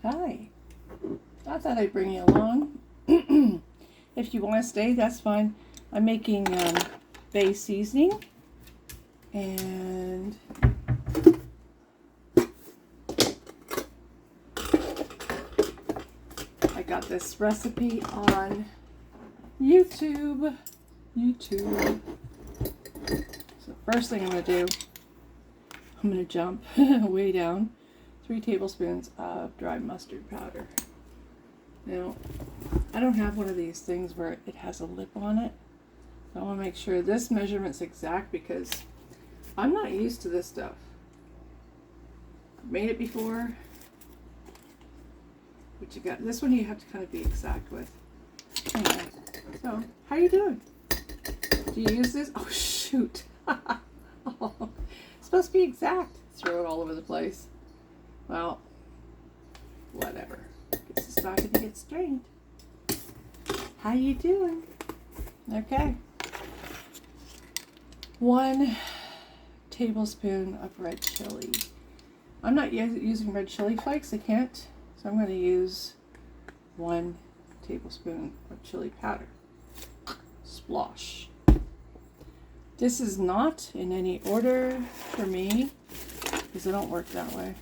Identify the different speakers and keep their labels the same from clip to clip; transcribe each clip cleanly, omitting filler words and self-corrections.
Speaker 1: Hi. I thought I'd bring you along. If you want to stay, that's fine. I'm making bay seasoning. And I got this recipe on YouTube. So first thing I'm going to do, I'm going to jump way down. 3 tablespoons of dry mustard powder. Now, I don't have one of these things where it has a lip on it. I want to make sure this measurement's exact because I'm not used to this stuff. I've made it before. But you got this one you have to kind of be exact with. Anyway, so how you doing? Do you use this? Oh shoot. Oh, it's supposed to be exact. Throw it all over the place. Well, whatever. Gets the stock and it gets strained. How you doing? Okay. 1 tablespoon of red chili. I'm not using red chili flakes. I can't. So I'm going to use 1 tablespoon of chili powder. Splosh. This is not in any order for me because I don't work that way.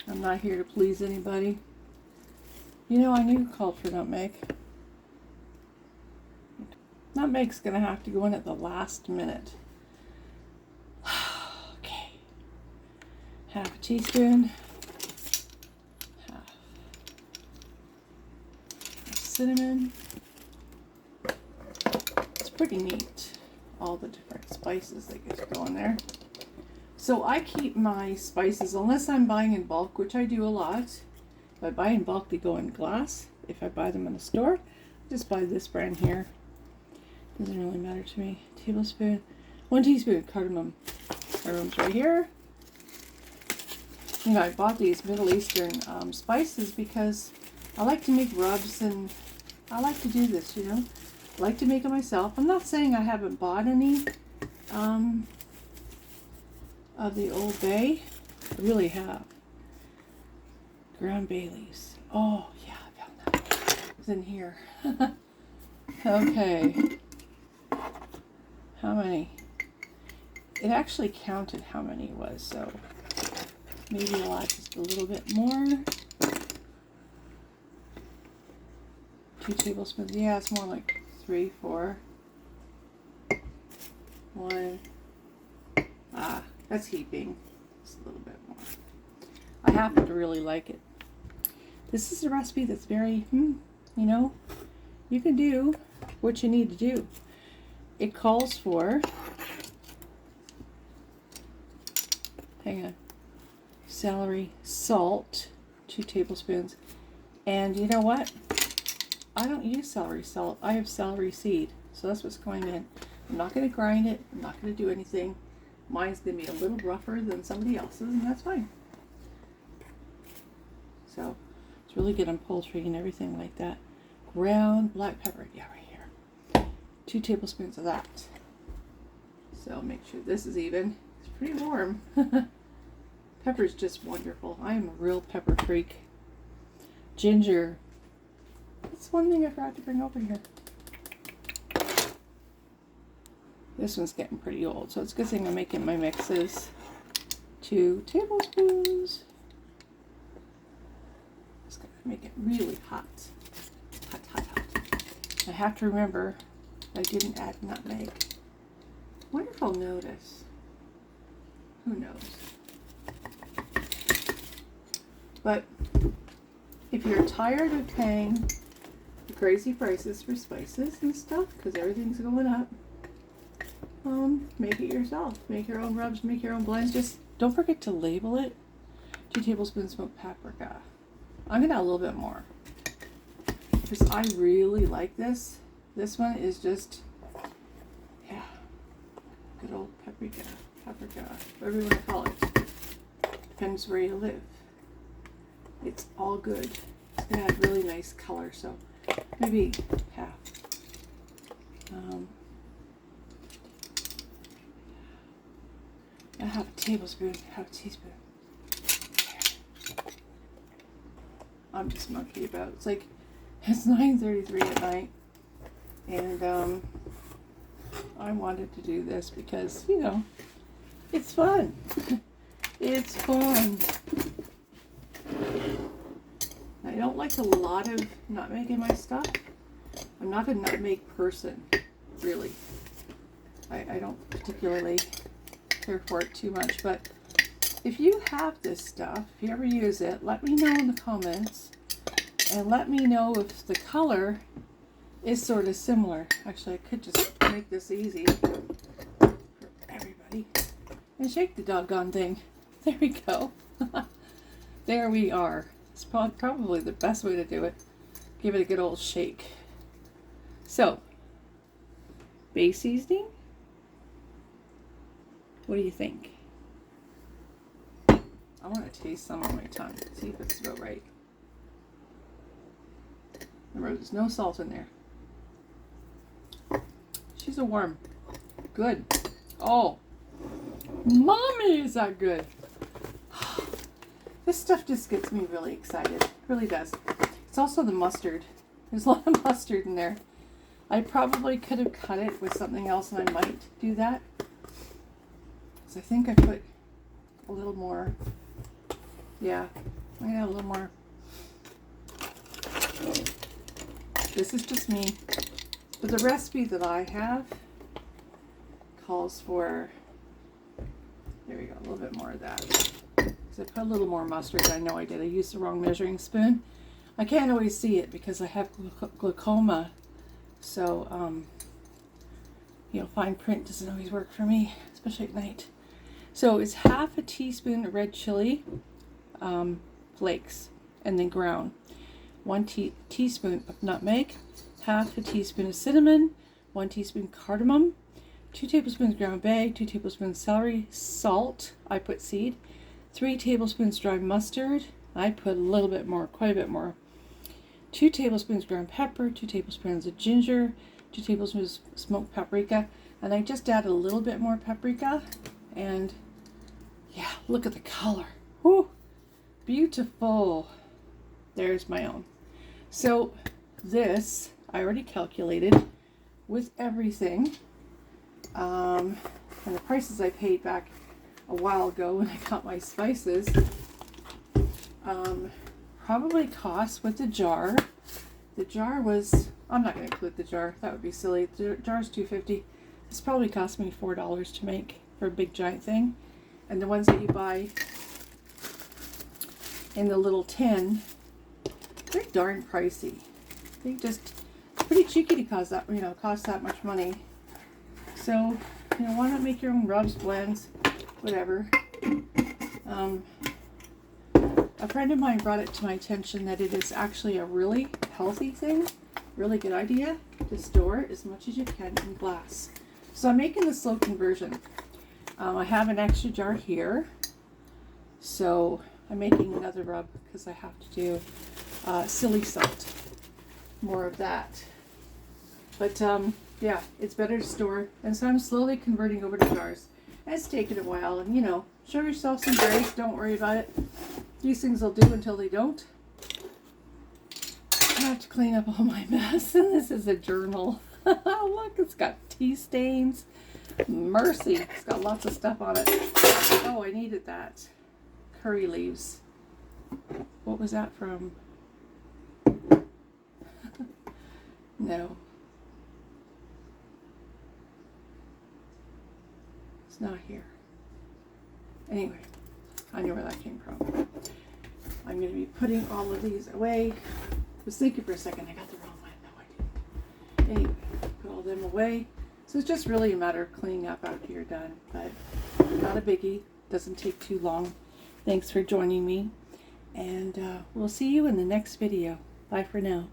Speaker 1: I'm not here to please anybody. You know, I knew called for nutmeg. Nutmeg's going to have to go in at the last minute. Okay. 1/2 teaspoon. 1/2 cinnamon. It's pretty neat, all the different spices that get to go in there. So I keep my spices, unless I'm buying in bulk, which I do a lot. If I buy in bulk, they go in glass. If I buy them in the store, I just buy this brand here. Doesn't really matter to me. 1 teaspoon cardamom. Cardamom's right here. You know, I bought these Middle Eastern spices because I like to make rubs and I like to do this, you know. I like to make it myself. I'm not saying I haven't bought any of the Old Bay. I really have. Ground bay leaves. Oh, yeah, I found that. It's in here. Okay. How many? It actually counted how many it was, so maybe I'll add just a little bit more. 2 tablespoons. Yeah, it's more like 3, 4. 1. That's heaping. Just a little bit more. I happen to really like it. This is a recipe that's very, you know, you can do what you need to do. It calls for, hang on, celery, salt, 2 tablespoons. And you know what? I don't use celery salt. I have celery seed. So that's what's going in. I'm not going to grind it. I'm not going to do anything. Mine's going to be a little rougher than somebody else's, and that's fine. So it's really good on poultry and everything like that. Ground black pepper. Yeah, right here. 2 tablespoons of that. So make sure this is even. It's pretty warm. Pepper's just wonderful. I am a real pepper freak. Ginger. That's one thing I forgot to bring over here. This one's getting pretty old, so it's a good thing I'm making my mixes. 2 tablespoons. Just gotta make it really hot. Hot, hot, hot. I have to remember I didn't add nutmeg. I wonder if I'll notice. Who knows? But if you're tired of paying the crazy prices for spices and stuff, because everything's going up, make it yourself. Make your own rubs, make your own blends. Just don't forget to label it. 2 tablespoons smoked paprika. I'm gonna add a little bit more because I really like this. This one is just, yeah, good old paprika, whatever you want to call it. Depends where you live. It's all good. It's gonna have really nice color, so maybe half. A half a tablespoon, half a teaspoon. I'm just monkey about. It's like, it's 9:33 at night, and I wanted to do this because, you know, it's fun. It's fun. I don't like a lot of nutmeg in my stuff. I'm not a nutmeg person, really. I don't particularly care for it too much, but if you have this stuff, if you ever use it, let me know in the comments, and let me know if the color is sort of similar. Actually, I could just make this easy for everybody and shake the doggone thing. There we go. There we are. It's probably the best way to do it. Give it a good old shake. So, base seasoning. What do you think? I want to taste some on my tongue. See if it's about right. Remember, there's no salt in there. She's a worm. Good. Oh, mommy, is that good? This stuff just gets me really excited. It really does. It's also the mustard. There's a lot of mustard in there. I probably could have cut it with something else, and I might do that. Because I think I put a little more. Yeah, I got a little more. This is just me. But the recipe that I have calls for, there we go, a little bit more of that. Because I put a little more mustard. I know I did. I used the wrong measuring spoon. I can't always see it because I have glaucoma. So, you know, fine print doesn't always work for me, especially at night. So it's half a teaspoon of red chili flakes and then ground. 1 teaspoon of nutmeg, half a teaspoon of cinnamon, 1 teaspoon cardamom, 2 tablespoons ground bay, 2 tablespoons celery, salt, I put seed, 3 tablespoons dry mustard, I put a little bit more, quite a bit more, 2 tablespoons ground pepper, 2 tablespoons of ginger, 2 tablespoons smoked paprika, and I just add a little bit more paprika, and yeah, look at the color. Woo, beautiful. There's my own. So this, I already calculated with everything, and the prices I paid back a while ago when I got my spices, probably cost with the jar. The jar was, I'm not going to include the jar, that would be silly. The jar's $2.50. This probably cost me $4 to make for a big giant thing. And the ones that you buy in the little tin, they're darn pricey. They just, it's pretty cheeky to cost that, you know, cost that much money. So, you know, why not make your own rubs, blends, whatever. A friend of mine brought it to my attention that it is actually a really healthy thing, really good idea to store as much as you can in glass. So I'm making the slow conversion. I have an extra jar here, so I'm making another rub because I have to do silly salt, more of that. But yeah, it's better to store, and so I'm slowly converting over to jars. And it's taken a while, and you know, show yourself some grace. Don't worry about it. These things will do until they don't. I have to clean up all my mess, and this is a journal. Look, it's got tea stains. Mercy, it's got lots of stuff on it. Oh, I needed that. Curry leaves. What was that from? No. It's not here. Anyway, I know where that came from. I'm going to be putting all of these away. I was thinking for a second, I got the wrong one. No, I didn't. Anyway, put all them away. So it's just really a matter of cleaning up after you're done. But not a biggie. Doesn't take too long. Thanks for joining me. And we'll see you in the next video. Bye for now.